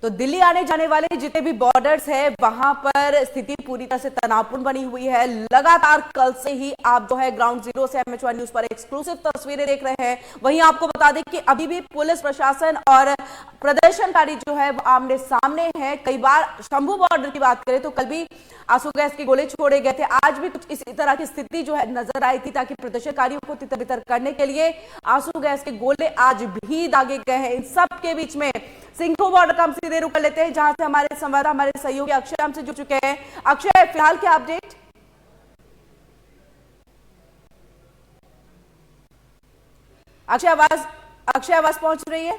तो दिल्ली आने जाने वाले जितने भी बॉर्डर्स है वहां पर स्थिति पूरी तरह से तनावपूर्ण बनी हुई है। लगातार कल से ही आप जो है ग्राउंड जीरो से MH1 न्यूज पर एक्सक्लूसिव तस्वीरें देख रहे हैं। वहीं आपको बता दें कि अभी भी पुलिस प्रशासन और प्रदर्शनकारी जो है वो आमने सामने है। कई बार शंभू बॉर्डर की बात करें तो कल भी आंसू गैस के गोले छोड़े गए थे। आज भी कुछ इसी तरह की स्थिति जो है नजर आई थी, ताकि प्रदर्शनकारियों को तितर बितर करने के लिए आंसू गैस के गोले आज भी दागे गए हैं। इन सब के बीच में सिंघू बॉर्डर का हम सीधे रुक कर लेते हैं, जहां से हमारे संवाददाता हमारे सहयोगी अक्षय हमसे जुड़ चुके हैं। अक्षय, फिलहाल क्या अपडेट? अक्षय आवाज पहुंच रही है?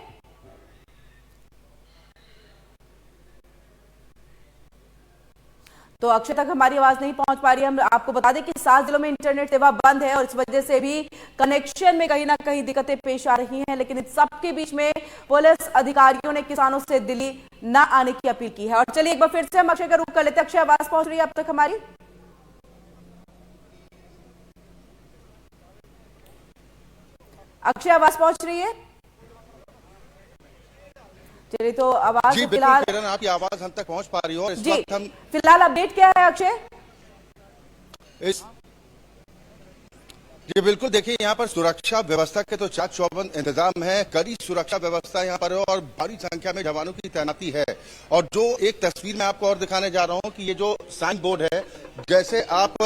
तो अक्षय तक हमारी आवाज नहीं पहुंच पा रही है। हम आपको बता दें कि 7 जिलों में इंटरनेट सेवा बंद है और इस वजह से भी कनेक्शन में कहीं ना कहीं दिक्कतें पेश आ रही हैं। लेकिन इस सबके बीच में पुलिस अधिकारियों ने किसानों से दिल्ली न आने की अपील की है। और चलिए एक बार फिर से हम अक्षय का रुख कर लेते हैं। अक्षय, आवाज पहुंच रही है अब तक हमारी? अक्षय, आवाज पहुंच रही है? चलिए, तो आवाज जी फिलहाल किरण, आपकी आवाज हम तक पहुंच पा रही हो। इस जी वक्त हम फिलहाल अपडेट क्या है अक्षय? इस जी बिल्कुल, देखिए यहाँ पर सुरक्षा व्यवस्था के तो चाक चौबंद इंतजाम है। कड़ी सुरक्षा व्यवस्था यहाँ पर है और भारी संख्या में जवानों की तैनाती है। और जो एक तस्वीर मैं आपको और दिखाने जा रहा हूँ कि ये जो साइन बोर्ड है, जैसे आप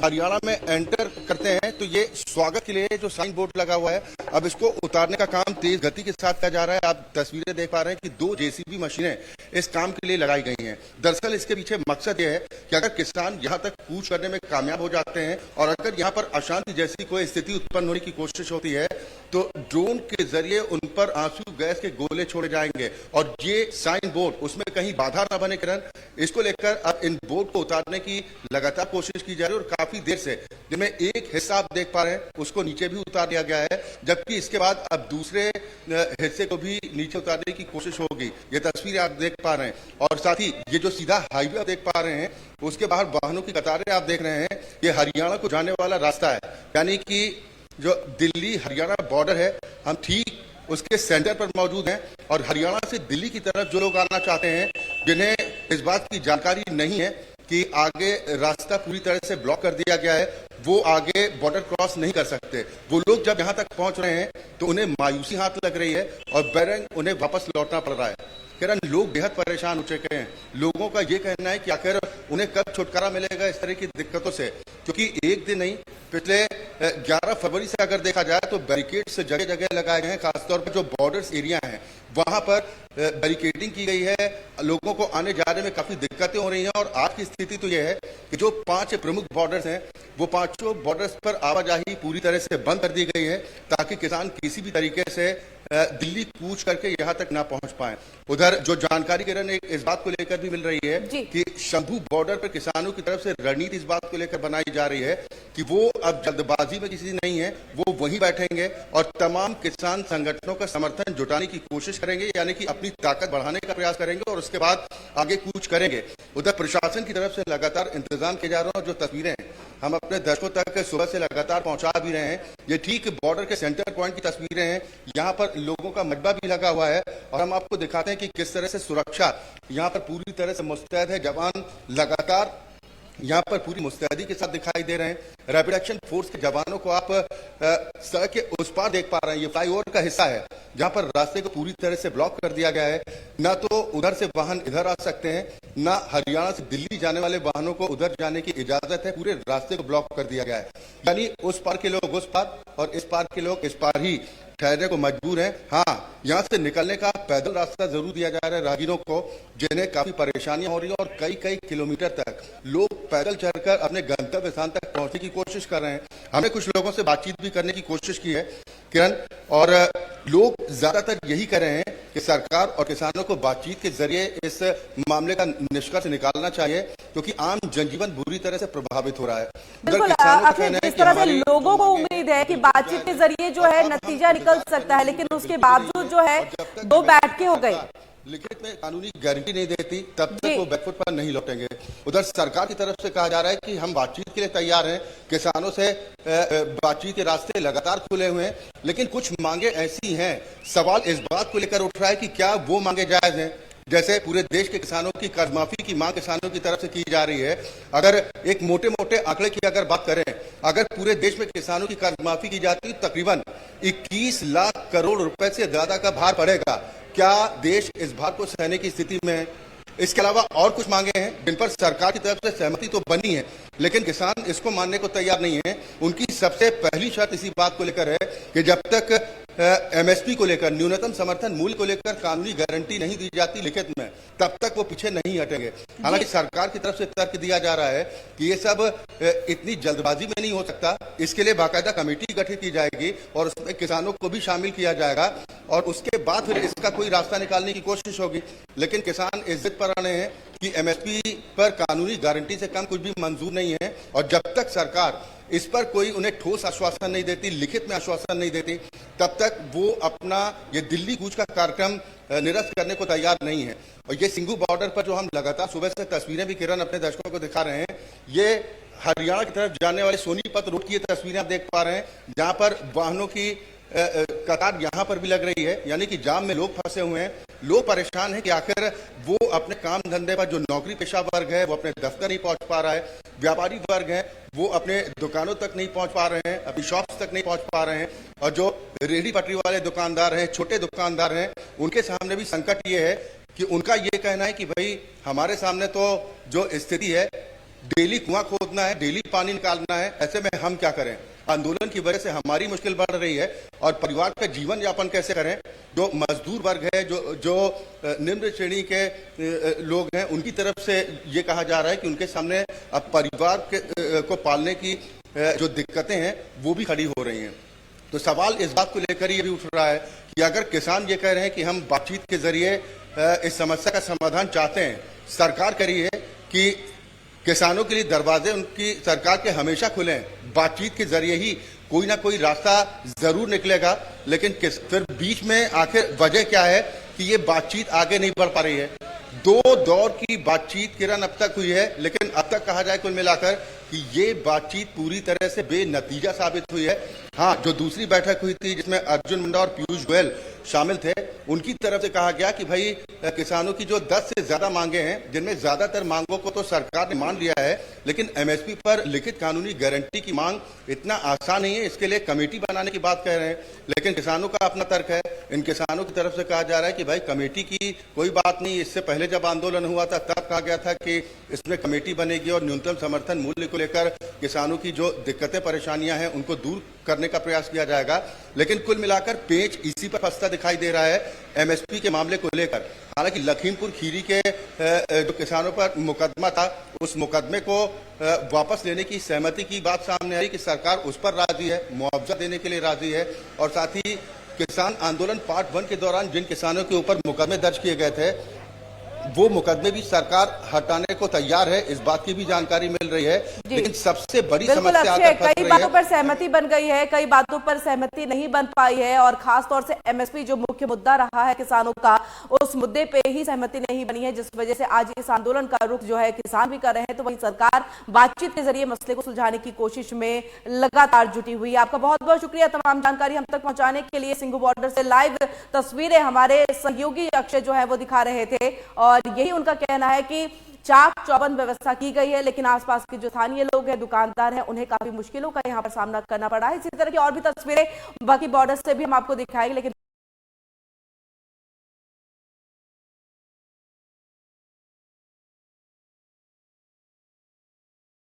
हरियाणा में एंटर करते हैं तो ये स्वागत के लिए जो साइन बोर्ड लगा हुआ है, अब इसको उतारने का काम तेज गति के साथ किया जा रहा है। आप तस्वीरें देख पा रहे हैं कि 2 JCB मशीनें इस काम के लिए लगाई गई हैं। दरअसल इसके पीछे मकसद ये है कि अगर किसान यहाँ तक कूच करने में कामयाब हो जाते हैं और अगर यहाँ पर अशांति जैसी कोई स्थिति उत्पन्न होने की कोशिश होती है तो ड्रोन के जरिए उन पर आंसू गैस के गोले छोड़े जाएंगे। और ये साइन बोर्ड उसमें कहीं बाधा न बने किरण, इसको लेकर अब इन बोर्ड को उतारने की लगातार कोशिश की जा रही है। और काफी देर से जिनमें एक हिस्सा आप देख पा रहे हैं उसको नीचे भी उतार दिया गया है, जबकि इसके बाद अब दूसरे हिस्से को भी नीचे उतारने की कोशिश होगी। ये तस्वीरें आप देख पा रहे हैं और साथ ही ये जो सीधा हाईवे आप देख पा रहे हैं उसके बाहर वाहनों की कतारें आप देख रहे हैं। ये हरियाणा को जाने वाला रास्ता है, यानी कि जो दिल्ली हरियाणा बॉर्डर है, हम ठीक उसके सेंटर पर मौजूद हैं। और हरियाणा से दिल्ली की तरफ जो लोग आना चाहते हैं, जिन्हें इस बात की जानकारी नहीं है कि आगे रास्ता पूरी तरह से ब्लॉक कर दिया गया है, वो आगे बॉर्डर क्रॉस नहीं कर सकते। वो लोग जब यहाँ तक पहुंच रहे हैं तो उन्हें मायूसी हाथ लग रही है और बेरंग उन्हें वापस लौटना पड़ रहा है। किरण, लोग बेहद परेशान हो चुके हैं। लोगों का ये कहना है कि आखिर उन्हें कब छुटकारा मिलेगा इस तरह की दिक्कतों से, क्योंकि एक दिन नहीं, पिछले 11 फरवरी से अगर देखा जाए तो बैरिकेड्स जगह जगह लगाए गए हैं। खासतौर पर जो बॉर्डर्स एरिया हैं वहां पर बैरिकेडिंग की गई है। लोगों को आने जाने में काफी दिक्कतें हो रही हैं। और आज की स्थिति तो यह है कि जो 5 प्रमुख बॉर्डर्स हैं वो 5 बॉर्डर्स पर आवाजाही पूरी तरह से बंद कर दी गई है, ताकि किसान किसी भी तरीके से दिल्ली कूच करके यहाँ तक ना पहुंच पाए। उधर जो जानकारी किरण इस बात को लेकर भी मिल रही है कि शंभू बॉर्डर पर किसानों की तरफ से रणनीति इस बात को लेकर बनाई जा रही है कि वो अब जल्दबाजी में किसी नहीं है, वो वहीं बैठेंगे और तमाम किसान संगठनों का समर्थन जुटाने की कोशिश करेंगे, यानी कि अपनी ताकत बढ़ाने का प्रयास करेंगे और उसके बाद आगे कूच करेंगे। उधर प्रशासन की तरफ से लगातार इंतजाम किए जा रहे हैं और जो तस्वीरें हम अपने दर्शकों तक सुबह से लगातार पहुंचा भी रहे हैं, ये ठीक बॉर्डर के सेंटर पॉइंट की तस्वीरें हैं। यहाँ पर लोगों का मलबा भी लगा हुआ है और हम आपको दिखाते हैं कि किस तरह से सुरक्षा यहाँ पर पूरी तरह से मुस्तैद है। जवान लगातार यहाँ पर पूरी मुस्तैदी के साथ दिखाई दे रहे हैं। रैपिड एक्शन फोर्स के जवानों को आप सड़क के उस पार देख पा रहे हैं। ये फ्लाईओवर का हिस्सा है जहाँ पर रास्ते को पूरी तरह से ब्लॉक कर दिया गया है। ना तो उधर से वाहन इधर आ सकते हैं, ना हरियाणा से दिल्ली जाने वाले वाहनों को उधर जाने की इजाजत है। पूरे रास्ते को ब्लॉक कर दिया गया है, यानी उस पार के लोग उस पार और इस पार के लोग इस पार ही ठहरने को मजबूर हैं। हाँ, यहाँ से निकलने का पैदल रास्ता जरूर दिया जा रहा है राहगीरों को, जिन्हें काफी परेशानियां हो रही है और कई कई किलोमीटर तक लोग पैदल चलकर अपने गंतव्य स्थान तक पहुंचने की कोशिश कर रहे हैं। हमने कुछ लोगों से बातचीत भी करने की कोशिश की है किरण, और लोग ज्यादातर यही कह रहे हैं कि सरकार और किसानों को बातचीत के जरिए इस मामले का निष्कर्ष निकालना चाहिए, क्योंकि आम जनजीवन बुरी तरह से प्रभावित हो रहा है। बिल्कुल, जिस तरह से लोगों को उम्मीद है कि बातचीत के जरिए जो है नतीजा निकल सकता है, लेकिन उसके बावजूद जो है 2 बैठकें हो गई। लिखित में कानूनी गारंटी नहीं देती तब तक वो बैकफुट पर नहीं लौटेंगे। उधर सरकार की तरफ से कहा जा रहा है कि हम बातचीत के लिए तैयार हैं, किसानों से बातचीत के रास्ते लगातार खुले हुए हैं, लेकिन कुछ मांगे ऐसी हैं, सवाल इस बात को लेकर उठ रहा है कि क्या वो मांगे जायज हैं। जैसे पूरे देश के किसानों की कर्ज माफी की मांग किसानों की तरफ से की जा रही है। अगर एक मोटे मोटे आंकड़े की अगर बात करें, अगर पूरे देश में किसानों की कर्ज माफी की जाती है तकरीबन 21 लाख करोड़ रुपए से ज्यादा का भार पड़ेगा। क्या देश इस भार को सहने की स्थिति में है? इसके अलावा और कुछ मांगे हैं जिन पर सरकार की तरफ से सहमति तो बनी है, लेकिन किसान इसको मानने को तैयार नहीं है। उनकी सबसे पहली शर्त इसी बात को लेकर है कि जब तक एमएसपी को लेकर, न्यूनतम समर्थन मूल्य को लेकर कानूनी गारंटी नहीं दी जाती लिखित में, तब तक वो पीछे नहीं हटेंगे। हालांकि सरकार की तरफ से तर्क दिया जा रहा है कि ये सब इतनी जल्दबाजी में नहीं हो सकता, इसके लिए बाकायदा कमेटी गठित की जाएगी और उसमें किसानों को भी शामिल किया जाएगा और उसके बाद फिर इसका कोई रास्ता निकालने की कोशिश होगी। लेकिन किसान इस जिद पर अड़े हैं कि एमएसपी पर कानूनी गारंटी से कम कुछ भी मंजूर नहीं है और जब तक सरकार इस पर कोई उन्हें ठोस आश्वासन नहीं देती, लिखित में आश्वासन नहीं देती, तब तक वो अपना ये दिल्ली कूच का कार्यक्रम निरस्त करने को तैयार नहीं है। और ये सिंघू बॉर्डर पर जो हम लगातार सुबह से तस्वीरें भी किरण अपने दर्शकों को दिखा रहे हैं, ये हरियाणा की तरफ जाने वाले सोनीपत रोड की ये तस्वीरें आप देख पा रहे हैं, जहां पर वाहनों की कतार यहां पर भी लग रही है, यानी कि जाम में लोग फंसे हुए हैं। लोग परेशान हैं कि आखिर वो अपने काम धंधे पर, जो नौकरी पेशा वर्ग है वो अपने दफ्तर नहीं पहुंच पा रहा है, व्यापारी वर्ग है वो अपने दुकानों तक नहीं पहुंच पा रहे हैं, अपनी शॉप्स तक नहीं पहुंच पा रहे हैं, और जो रेहड़ी पटरी वाले दुकानदार हैं, छोटे दुकानदार हैं, उनके सामने भी संकट ये है कि उनका ये कहना है कि भाई हमारे सामने तो जो स्थिति है, डेली कुआं खोदना है, डेली पानी निकालना है, ऐसे में हम क्या करें? आंदोलन की वजह से हमारी मुश्किल बढ़ रही है और परिवार का जीवन यापन कैसे करें? जो मजदूर वर्ग है, जो निम्न श्रेणी के लोग हैं, उनकी तरफ से ये कहा जा रहा है कि उनके सामने अब परिवार को पालने की जो दिक्कतें हैं वो भी खड़ी हो रही हैं। तो सवाल इस बात को लेकर ये भी उठ रहा है कि अगर किसान ये कह रहे हैं कि हम बातचीत के जरिए इस समस्या का समाधान चाहते हैं, सरकार कह रही है कि किसानों के लिए दरवाजे उनकी सरकार के हमेशा खुले हैं, बातचीत के जरिए ही कोई ना कोई रास्ता जरूर निकलेगा। लेकिन फिर बीच में आखिर वजह क्या है कि ये बातचीत आगे नहीं बढ़ पा रही है? 2 दौर की बातचीत किरण अब तक हुई है, लेकिन अब तक कहा जाए कुल मिलाकर कि ये बातचीत पूरी तरह से बेनतीजा साबित हुई है। हाँ, जो दूसरी बैठक हुई थी जिसमें अर्जुन मुंडा और पीयूष गोयल शामिल थे, उनकी तरफ से कहा गया कि भाई किसानों की जो 10 से ज्यादा मांगे हैं, जिनमें ज्यादातर मांगों को तो सरकार ने मान लिया है, लेकिन एमएसपी पर लिखित कानूनी गारंटी की मांग इतना आसान नहीं है, इसके लिए कमेटी बनाने की बात कह रहे हैं। लेकिन किसानों का अपना तर्क है, इन किसानों की तरफ से कहा जा रहा है कि भाई कमेटी की कोई बात नहीं, इससे पहले जब आंदोलन हुआ था तब कहा गया था कि इसमें कमेटी बनेगी और न्यूनतम समर्थन मूल्य को लेकर किसानों की जो दिक्कतें परेशानियां हैं उनको दूर करने का प्रयास किया जाएगा। लेकिन कुल मिलाकर पेच इसी पर फंसता दिखाई दे रहा है एमएसपी के मामले को लेकर। हालांकि लखीमपुर खीरी के जो किसानों पर मुकदमा था, उस मुकदमे को वापस लेने की सहमति की बात सामने आई कि सरकार उस पर राजी है, मुआवजा देने के लिए राजी है, और साथ ही किसान आंदोलन पार्ट 1 के दौरान जिन किसानों के ऊपर मुकदमे दर्ज किए गए थे, वो मुकदमे भी सरकार हटाने को तैयार है, इस बात की भी जानकारी मिल रही है। लेकिन सबसे बड़ी समस्या कई बातों पर सहमति बन गई है, कई बातों पर सहमति नहीं बन पाई है, और खास तौर से एमएसपी जो मुख्य मुद्दा रहा है किसानों का, उस मुद्दे पे ही सहमति नहीं बनी है, जिस वजह से आज इस आंदोलन का रुख जो है किसान भी कर रहे हैं, तो वहीं सरकार बातचीत के जरिए मसले को सुलझाने की कोशिश में लगातार जुटी हुई है। आपका बहुत बहुत शुक्रिया तमाम जानकारी हम तक पहुंचाने के लिए। सिंघू बॉर्डर से लाइव तस्वीरें हमारे सहयोगी अक्षय जो है वो दिखा रहे थे, और यही उनका कहना है कि चाक चौबंद व्यवस्था की गई है, लेकिन आसपास के जो स्थानीय लोग हैं, दुकानदार हैं, उन्हें काफी मुश्किलों का यहां पर सामना करना पड़ा है। इसी तरह की और भी तस्वीरें बाकी बॉर्डर से भी हम आपको दिखाएंगे, लेकिन